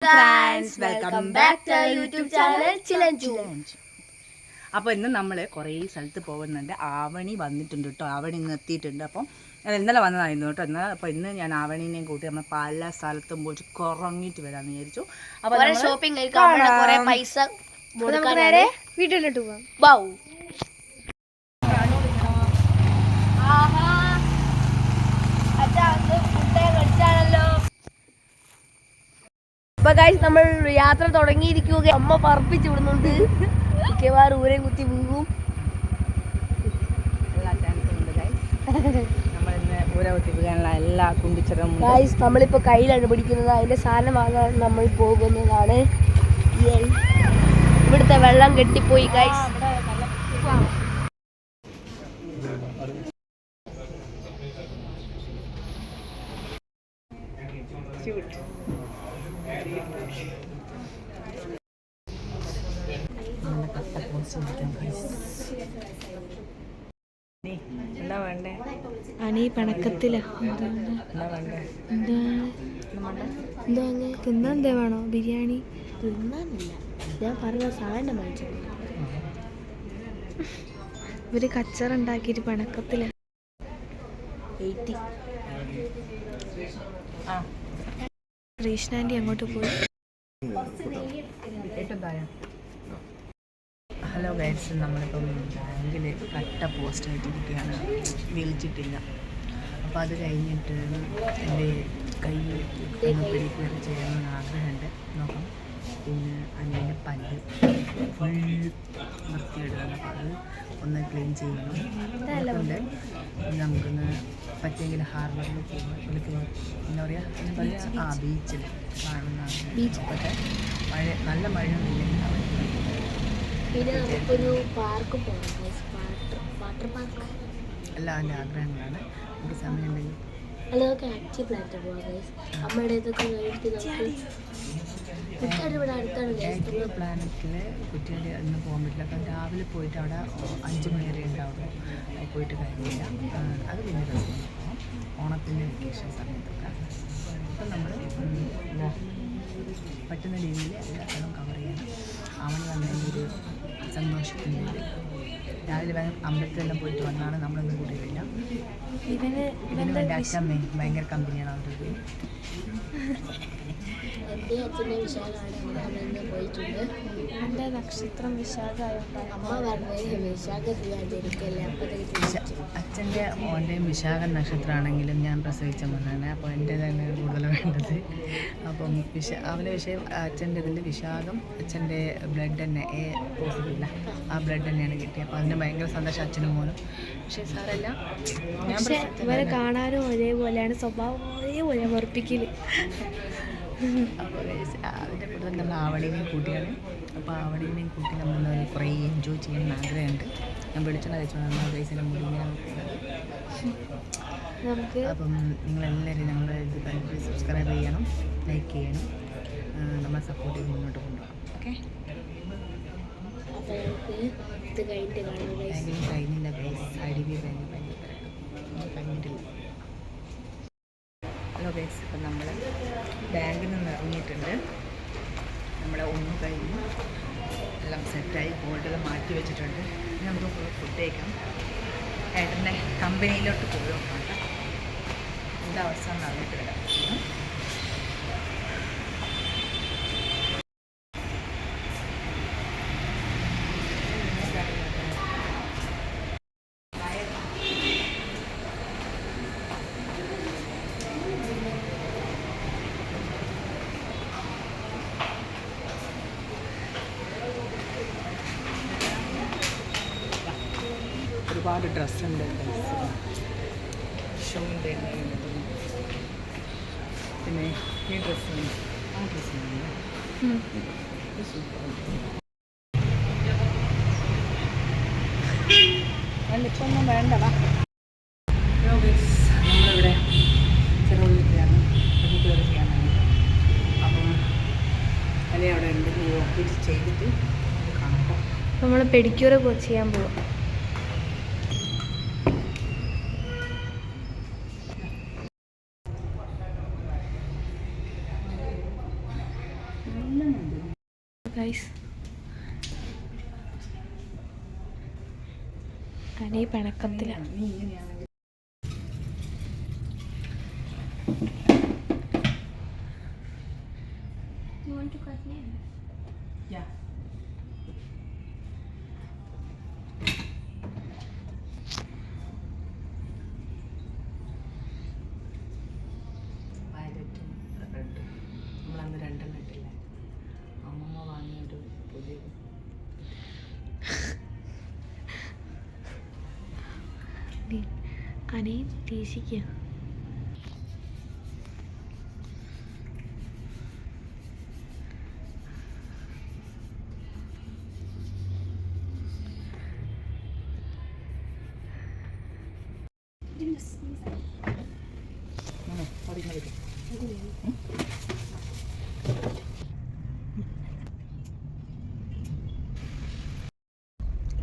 Friends, welcome back to YouTube channel ചിലഞ്ചു. അപ്പോൾ ഇന്ന് നമ്മൾ കുറേ സ്ഥലത്ത് പോകുന്നുണ്ട്. ആവണി വന്നിട്ടുണ്ട് കേട്ടോ. ആവണി ഇന്ന് എത്തിയിട്ടുണ്ട്. അപ്പം ഞാൻ ഇന്നലെ വന്നതായിരുന്നു കേട്ടോ. അപ്പോൾ ഇന്ന് ഞാൻ ആവണീനെയും കൂട്ടി നമ്മൾ പല സ്ഥലത്തും പോയിട്ട് കുറങ്ങിയിട്ട് വരാമെന്ന് വിചാരിച്ചു. അപ്പോൾ ഷോപ്പിംഗ് പൈസ വീട്ടിലോട്ട് പോകാം. അപ്പൊ ഗൈസ്, നമ്മൾ യാത്ര തുടങ്ങിയിരിക്കുക. അമ്മ പറപ്പിച്ചു വിടുന്നുണ്ട്. മിക്കവാറും ഊരെ കുത്തി വീഴും. എല്ലാ കുണ്ടിച്ചറും ഗൈസ്, നമ്മളിപ്പോ കയ്യിലാണ് പിടിക്കുന്നത്. അതിന്റെ സാധനം വാങ്ങാൻ നമ്മൾ പോകുന്നതാണ്. ഇവിടുത്തെ വെള്ളം കെട്ടിപ്പോയി ഗൈസ്. എന്താ വേണ്ടേ? അനി പിണക്കത്തില. തിന്നാൻ വേണോ? ബിരിയാണി തിന്നാനില്ല, ഞാൻ പറഞ്ഞ സാധനം വാങ്ങിച്ചു. ഇവര് കച്ചറുണ്ടാക്കിയിട്ട് പിണക്കത്തില. കൃഷ്ണാൻറ്റി അങ്ങോട്ട് പോയി. ഹലോ ഗൈസ്, നമ്മളിപ്പം ബാങ്കിൽ കട്ട പോസ്റ്റായിട്ട് കിട്ടിയാണ്, വിളിച്ചിട്ടില്ല. അപ്പോൾ അത് കഴിഞ്ഞിട്ട് എൻ്റെ കൈ പെഡിക്യൂർ ചെയ്യണമെന്ന് ആഗ്രഹമുണ്ട്. നോക്കാം. പിന്നെ അതിൻ്റെ പല്ല് ഫുൾ വൃത്തിയെടുക്കണം. അപ്പോൾ അത് ഒന്ന് ക്ലീൻ ചെയ്യണം. അതുകൊണ്ട് നമുക്കൊന്ന് പറ്റിയെങ്കിൽ ഹാർബറിൽ പോകുമ്പോൾ എന്താ പറയുക, ബീച്ചിൽ കാണുന്നതാണ്. ബീച്ചൊക്കെ നല്ല മഴയൊന്നുമില്ലെങ്കിൽ പിന്നെ നമുക്കൊരു പാർക്ക് പോകണം, വാട്ടർ പാർക്ക്. എല്ലാം എൻ്റെ ആഗ്രഹങ്ങളാണ്. നമുക്ക് സമയം ഉണ്ടെങ്കിൽ അതൊക്കെ ആക്റ്റീവ് പ്ലാന്റ് പോകാം. അമ്മയുടെ ഇതൊക്കെ കഴിഞ്ഞിട്ട് കുറ്റിയാടി ഇവിടെ അടുത്താണ്. ആക്റ്റീവ് പ്ലാനറ്റിൽ കുറ്റിയാടി ഇന്ന് പോകാൻ പറ്റില്ല. കാരണം രാവിലെ പോയിട്ട് അവിടെ 5 മണി വരെ ഉണ്ടാവുള്ളൂ. പോയിട്ട് കാര്യമില്ല. അത് പിന്നെ രസം പോകാം, ഓണത്തിൻ്റെ വെക്കേഷൻ സമയത്തൊക്കെ. അപ്പം നമ്മൾ എന്താ പറ്റുന്ന രീതിയിൽ എല്ലാം കവർ ചെയ്യണം. അവന് വന്നതിൻ്റെ ഒരു സന്തോഷത്തിൻ്റെ രാവിലെ അമ്പലത്തിലെല്ലാം പോയിട്ട് വന്നാണ് നമ്മളൊന്നും കൂടിയില്ല. ഇതിന് വേണ്ടി അച്ഛമ്മ ഭയങ്കര കമ്പനിയാണ് അവരൊരു. എൻ്റെ അച്ഛൻ്റെ വിശാഖാണ് പോയിട്ടുണ്ട്. എൻ്റെ നക്ഷത്രം വിശാഖമായോണ്ടാണ് അമ്മ പറഞ്ഞത് വിശാഖ ചെയ്യാണ്ടിരിക്കല്ലേ. അച്ഛൻ്റെ മോൻ്റെയും വിശാഖ നക്ഷത്രമാണെങ്കിലും ഞാൻ പ്രസവിച്ച മണ്ണാണ്. അപ്പോൾ എൻ്റെ തന്നെ കൂടുതൽ വേണ്ടത്. അപ്പം അവൻ്റെ വിഷയം അച്ഛൻ്റെ ഇതിൽ വിശാഖം, അച്ഛൻ്റെ ബ്ലഡ് തന്നെ പോസിറ്റീവില്ല, ആ ബ്ലഡ് തന്നെയാണ് കിട്ടിയത്. അപ്പോൾ അതിന് ഭയങ്കര സന്തോഷം അച്ഛനും മോനും. പക്ഷേ സാരല്ല, ഞാൻ ഇവരെ കാണാനും ഒരേപോലെയാണ്, സ്വഭാവം ഒരേപോലെ വെറുപ്പിക്കൽ. അപ്പോൾ അതിൻ്റെ കൂടെ നമ്മൾ ആവണീനെയും കൂട്ടിയാണ്. അപ്പോൾ ആവണീനെയും കൂട്ടി നമ്മൾ കുറേ എൻജോയ് ചെയ്യാൻ ആഗ്രഹമുണ്ട്. ഞാൻ വെളിച്ചെണ്ണ കഴിച്ചോളാം ഗൈസിൻ്റെ മുടി ഇങ്ങനെ നമുക്ക്. അപ്പം നിങ്ങളെല്ലാവരും ഞങ്ങളുടെ ഇത് കണ്ടിട്ട് സബ്സ്ക്രൈബ് ചെയ്യണം, ലൈക്ക് ചെയ്യണം, നമ്മളെ സപ്പോർട്ട് ചെയ്ത് മുന്നോട്ട് കൊണ്ടുപോകണം. ഓക്കെ. കഴിഞ്ഞില്ല ഗൈസ്, IDB കഴിഞ്ഞിട്ടില്ല. ഹലോ ഗൈസ്, ഇപ്പം നമ്മൾ ബാങ്കിൽ നിന്ന് ഇറങ്ങിയിട്ടുണ്ട്. നമ്മുടെ ഒന്ന് കഴിഞ്ഞ് എല്ലാം സെറ്റായി, ഗോൾഡെല്ലാം മാറ്റി വെച്ചിട്ടുണ്ട്. ഇനി നമുക്ക് ഫുഡ് കഴിക്കാം. ഏട്ടൻ്റെ കമ്പനിയിലോട്ട് പോയി നോക്കാം എന്താ അവസ്ഥ എന്ന് അറിഞ്ഞിട്ട് വരാം. ഒരുപാട് ഡ്രസ്സുണ്ട്, ഷൂണ്ട്, പിന്നെ ഈ ഡ്രസ്സുണ്ട്, ആ ഡ്രസ്സുണ്ട്. ഇപ്പൊന്നും വേണ്ടവാ. നമ്മളിവിടെ ചെറുപുള്ളിക്കാണ് പെഡിക്യൂർ ചെയ്യാനാണ്. അപ്പം അല്ലെ അവിടെ ഉണ്ട്, നോക്കിയിട്ട് ചെയ്തിട്ട് കാണാം. നമ്മൾ പെഡിക്യൂർ ചെയ്യാൻ പോവാം. ഗൈസ്. അനി പിണക്കത്തിലാണ്. നീ ഇങ്ങനെയാണെങ്കിൽ Yeah. വയലറ്റും റെഡും നമ്മളന്ന് രണ്ടെണ്ണം ഇട്ടില്ലേ, അമ്മമ്മ വാങ്ങിയൊരു പുതിയ അനിയും ടീച്ചിക്കുക.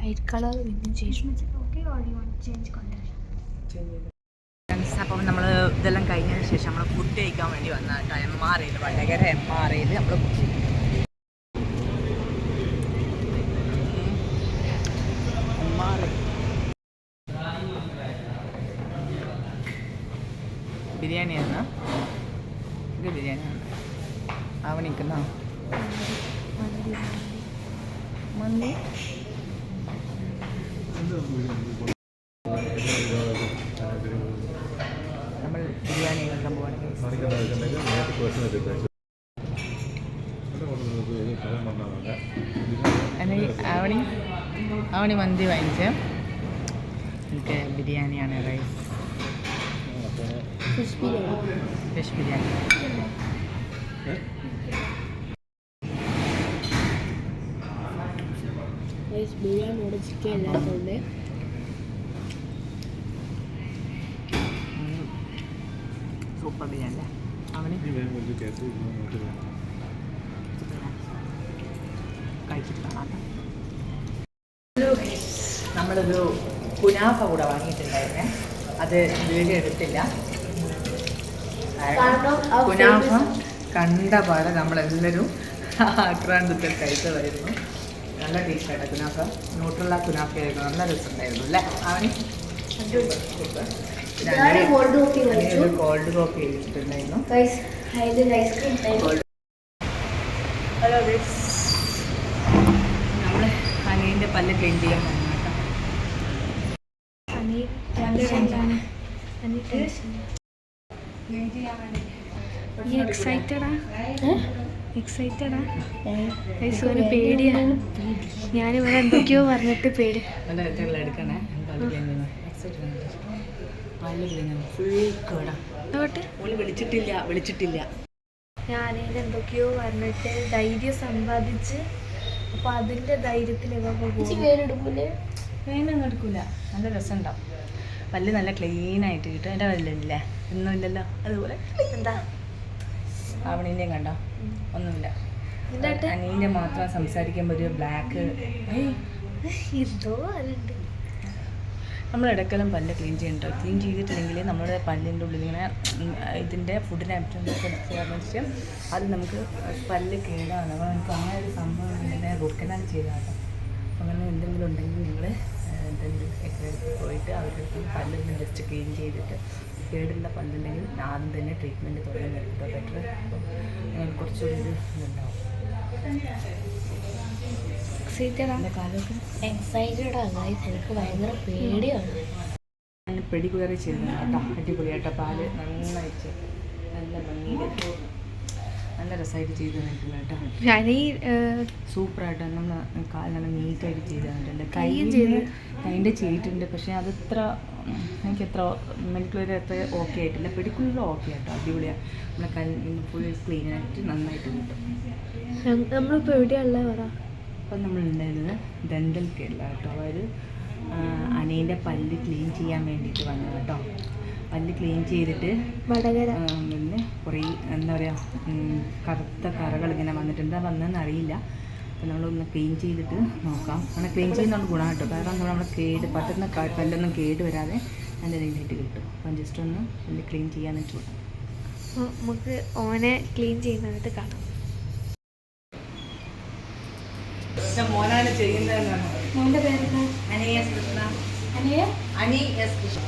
ലൈറ്റ് കളർ വീണ്ടും ചെയ്യും. അപ്പം നമ്മൾ ഇതെല്ലാം കഴിഞ്ഞതിന് ശേഷം നമ്മൾ ഫുഡ് കഴിക്കാൻ വേണ്ടി വന്ന കേട്ടോ. MRAയിൽ വടകര MRAയിൽ നമ്മൾ ബിരിയാണിയാണ്. ഇത് ബിരിയാണിയാണ്. അവൻ നിൽക്കുന്ന മന്തി നമ്മൾ ബിരിയാണി കഴിക്കാൻ പോവാണെങ്കിൽ അവണി മന്തി വാങ്ങിച്ച് എനിക്ക് ബിരിയാണിയാണ്. Rice fish biryani. ബിരിയാണിയോട് ചിക്കൻ ഇല്ലാത്തതുകൊണ്ട് സൂപ്പർ ബിരിയാണി. അവന് കഴിച്ചിട്ടാണ്. നമ്മളൊരു കുനാഫ കൂടെ വാങ്ങിയിട്ടുണ്ടായിരുന്നേ, അത് വീഡിയോ എടുത്തില്ല. കുനാഫ കണ്ട പോലെ നമ്മളെല്ലാവരും ആക്രാന്തത്തിൽ കഴിച്ചതായിരുന്നു. നല്ല ടേസ്റ്റായിട്ട് കുനാഫ, ന്യൂട്രല്ല കുനാഫ ആയിരുന്നു. നല്ല രസമുണ്ടായിരുന്നു അല്ലേ അവന്? കോൾഡ് കോഫി കഴിച്ചിട്ടുണ്ടായിരുന്നു. ഹലോ ഗൈസ്, നമ്മൾ അനിയൻ്റെ പല്ല് ക്ലീൻ ചെയ്യാൻ വന്നു കേട്ടോ. എക്സൈറ്റഡാ ഒരു പേടിയാണ്. ഞാനിവിടെ എന്തൊക്കെയോ പറഞ്ഞിട്ട് പേടി. എടുക്കണേ വിളിച്ചിട്ടില്ല. ഞാനതിൽ എന്തൊക്കെയോ പറഞ്ഞിട്ട് ധൈര്യം സമ്പാദിച്ച്, അപ്പൊ അതിന്റെ ധൈര്യത്തിൽ വേനൊന്നും എടുക്കൂല. നല്ല രസമുണ്ടാവും. പല്ല് നല്ല ക്ലീൻ ആയിട്ട് കിട്ടും. എൻ്റെ പല്ലില്ലേ ഒന്നുമില്ലല്ലോ, അതുപോലെ എന്താ അവണിൻ്റെയും കണ്ടോ ഒന്നുമില്ല. അനീൻ്റെ മാത്രം സംസാരിക്കുമ്പോൾ ഒരു ബ്ലാക്ക് എന്തോ അതുണ്ട്. നമ്മൾ ഇടയ്ക്കെല്ലാം പല്ല് ക്ലീൻ ചെയ്യണ്ടോ. ക്ലീൻ ചെയ്തിട്ടില്ലെങ്കിൽ നമ്മുടെ പല്ലിൻ്റെ ഉള്ളിൽ ഇങ്ങനെ ഇതിൻ്റെ ഫുഡിനെ വെച്ച് അത് നമുക്ക് പല്ല് കേടാണ്. അപ്പോൾ നമുക്ക് അങ്ങനെ ഒരു സംഭവം ഇങ്ങനെ റൂട്ട് ചെയ്താട്ടോ. അങ്ങനെ എന്തെങ്കിലും ഉണ്ടെങ്കിൽ നിങ്ങൾ എന്തെങ്കിലും എടുത്ത് പോയിട്ട് അവരുടെ അടുത്ത് പല്ലൊന്ന് ജസ്റ്റ് ക്ലീൻ ചെയ്തിട്ട് കേടുള്ള പല്ലുണ്ടെങ്കിൽ ആദ്യം തന്നെ ട്രീറ്റ്മെൻറ്റ് തുടങ്ങി എടുക്കുക ബെറ്റർ. അപ്പം കുറച്ചുകൂടി ഒരു ഇതുണ്ടാവും. എനിക്ക് ഭയങ്കര പേടിയാണ്. ഞാൻ പെഡിക്യൂർ ചെയ്തിരുന്നു കേട്ടോ. അടിപൊളിയായിട്ടോ. പാല് നന്നായിട്ട് നല്ല ഭംഗിയിൽ നല്ല രസമായിട്ട് ചെയ്ത് തന്നിട്ടുണ്ട് കേട്ടോ. സൂപ്പറായിട്ട് നമ്മൾ കാല് നല്ല നീറ്റായിട്ട് ചെയ്ത് തന്നിട്ടുണ്ട്. കൈൻ്റെ ചെയ്തിട്ടുണ്ട്, പക്ഷേ അതത്ര എനിക്കത്ര മെഡിക്കുലർ അത്ര ഓക്കെ ആയിട്ടില്ല. പെഡിക്കുലർ ഓക്കെ ആയിട്ടോ, അടിപൊളിയാണ്. നമ്മളെ കല്ല് ഫുൾ ക്ലീനായിട്ട് നന്നായിട്ട് കിട്ടും. നമ്മളിപ്പോൾ എവിടെയാണല്ലേ പറ. അപ്പം നമ്മളുണ്ടായിരുന്നത് ഡെൻ്റൽ കെയറില്ല കേട്ടോ. അവർ അനീൻ്റെ പല്ല് ക്ലീൻ ചെയ്യാൻ വേണ്ടിയിട്ട് വന്നത് കേട്ടോ. പല്ല് ക്ലീൻ ചെയ്തിട്ട് പിന്നെ കുറേ എന്താ പറയുക കറുത്ത കറകൾ ഇങ്ങനെ വന്നിട്ടുണ്ട്. വന്നതെന്ന് അറിയില്ല. അപ്പോൾ നമ്മളൊന്ന് ക്ലീൻ ചെയ്തിട്ട് നോക്കാം. അങ്ങനെ ക്ലീൻ ചെയ്യുന്നതുകൊണ്ട് ഗുണം കേട്ടോ. കാരണം നമ്മൾ പെട്ടെന്ന് പല്ലൊന്നും കേട് വരാതെ നല്ല രീതിയായിട്ട് കിട്ടും. അപ്പം ജസ്റ്റ് ഒന്ന് പല്ല് ക്ലീൻ ചെയ്യാൻ വെച്ചു. നമുക്ക് ഓനെ ക്ലീൻ ചെയ്യുന്നതായിട്ട് കാണാം. പക്ഷെ മോനാണ് ചെയ്യുന്നതെന്നാണ്. മോന്റെ പേരെന്താ? അനി എസ് കൃഷ്ണ. അനിയെ? അനി എസ് കൃഷ്ണ.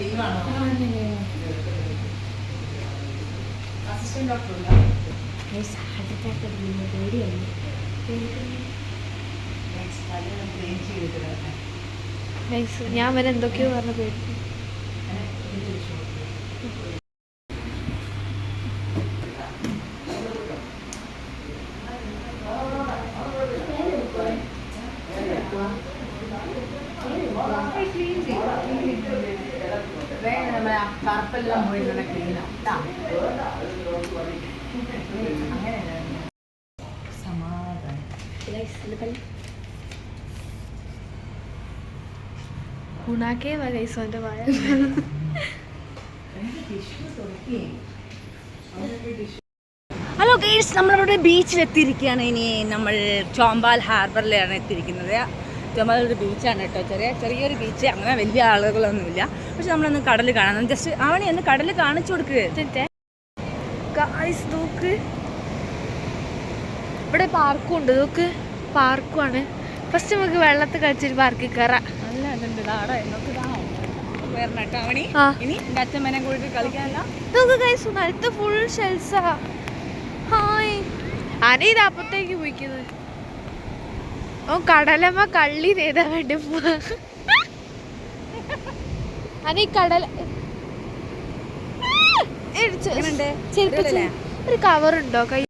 ലീവാണോ? അസിസ്റ്റന്റ് ഡോക്ടർ ഉണ്ടോ? ഞാൻ വരെ എന്തൊക്കെയോ പറഞ്ഞ പേടി. കറുപ്പെല്ലാം പോയിട്ട് ക്ലീനാ. സമാധാനം. ഗുണാക്കേ വൈസോന്റെ വായ. ഹലോ ഗൈസ്, നമ്മളിവിടെ ബീച്ചിലെത്തിയിരിക്കുകയാണ്. ഇനി നമ്മൾ ചോമ്പാൽ ഹാർബറിലാണ് എത്തിയിരിക്കുന്നത്. ചോമ്പാൽ ഒരു ബീച്ചാണ് കേട്ടോ, ചെറിയൊരു ബീച്ച്. അങ്ങനെ വലിയ ആളുകളൊന്നുമില്ല. പക്ഷെ നമ്മളൊന്ന് കടൽ കാണാം. ജസ്റ്റ് അവനെ ഒന്ന് കടൽ കാണിച്ചു കൊടുക്കുക. നോക്ക്, ഇവിടെ പാർക്കും ഉണ്ട്. നോക്ക്, പാർക്കുമാണ്. ഫസ്റ്റ് നമുക്ക് വെള്ളത്തിൽ കളിച്ചിട്ട് പാർക്കിൽ കയറാം. നല്ല ഇതുണ്ട് ആടെ. വരണം കേട്ടോ അവണി. ഇനി എൻ്റെ അച്ഛമ്മനെ കൂടി കളിക്കാനല്ല. നോക്ക് ഗൈസ്, നിലത്ത് ഫുൾ ഷെൽസാ. ഹായ്, അനീത് അപ്പത്തേക്ക് പോയിക്കുന്നത്. ഓ കടലമ്മ കള്ളി ചെയ്താ വേണ്ടി പോവാ. അനീ കടല ഒരു കവറുണ്ടോ കൈ?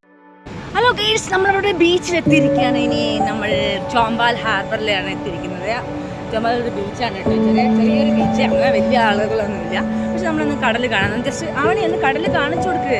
ഹലോ ഗൈസ്, നമ്മളിവിടെ ബീച്ചിലെത്തിയിരിക്കുകയാണ്. ഇനി നമ്മൾ ചോമ്പാൽ ഹാർബറിലാണ് എത്തിയിരിക്കുന്നത്. ചോമ്പാൽ ഒരു ബീച്ചാണ് കേട്ടോ, ചെറിയൊരു ബീച്ച്. അങ്ങനെ വലിയ ആളുകളൊന്നുമില്ല. പക്ഷെ നമ്മളൊന്ന് കടൽ കാണാം. ജസ്റ്റ് അവനെ ഒന്ന് കടൽ കാണിച്ചു കൊടുക്കുക.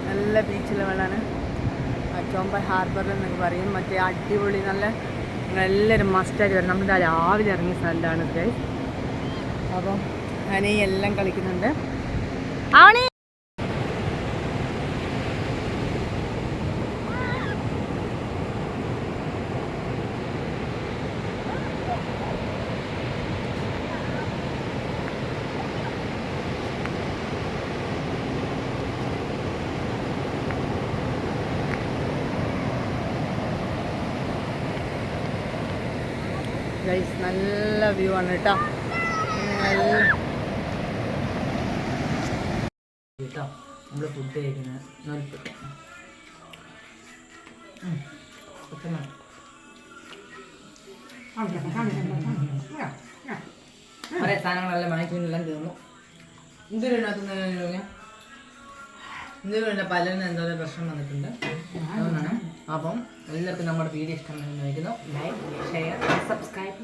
നല്ല ബീച്ചിലെ വെള്ളമാണ്. ചോമ്പാൽ ഹാർബർ എന്നൊക്കെ പറയും. മറ്റേ അടിപൊളി നല്ലൊരു മസ്റ്റായിട്ട് വരും. നമ്മൾ രാവിലെ ഇറങ്ങിയ സ്ഥലമാണ് ഗൈസ്. അപ്പം ഞാൻ ഈ എല്ലാം കളിക്കുന്നുണ്ട്. ആണ് ഗൈസ്, നല്ല വ്യൂ ആണ് കേട്ടോ. നമ്മൾ ഫുഡ് കഴിക്കുന്നത് കുറേ സാധനങ്ങളെല്ലാം വാങ്ങിച്ചെല്ലാം തീർന്നു. എന്തിനാ പലരിന് എന്തോ പ്രശ്നം വന്നിട്ടുണ്ട്. അതുകൊണ്ടാണ്. അപ്പം എല്ലാവർക്കും നമ്മുടെ വീഡിയോ ഇഷ്ടമെന്ന് വയ്ക്കുന്നു. Like, share, subscribe.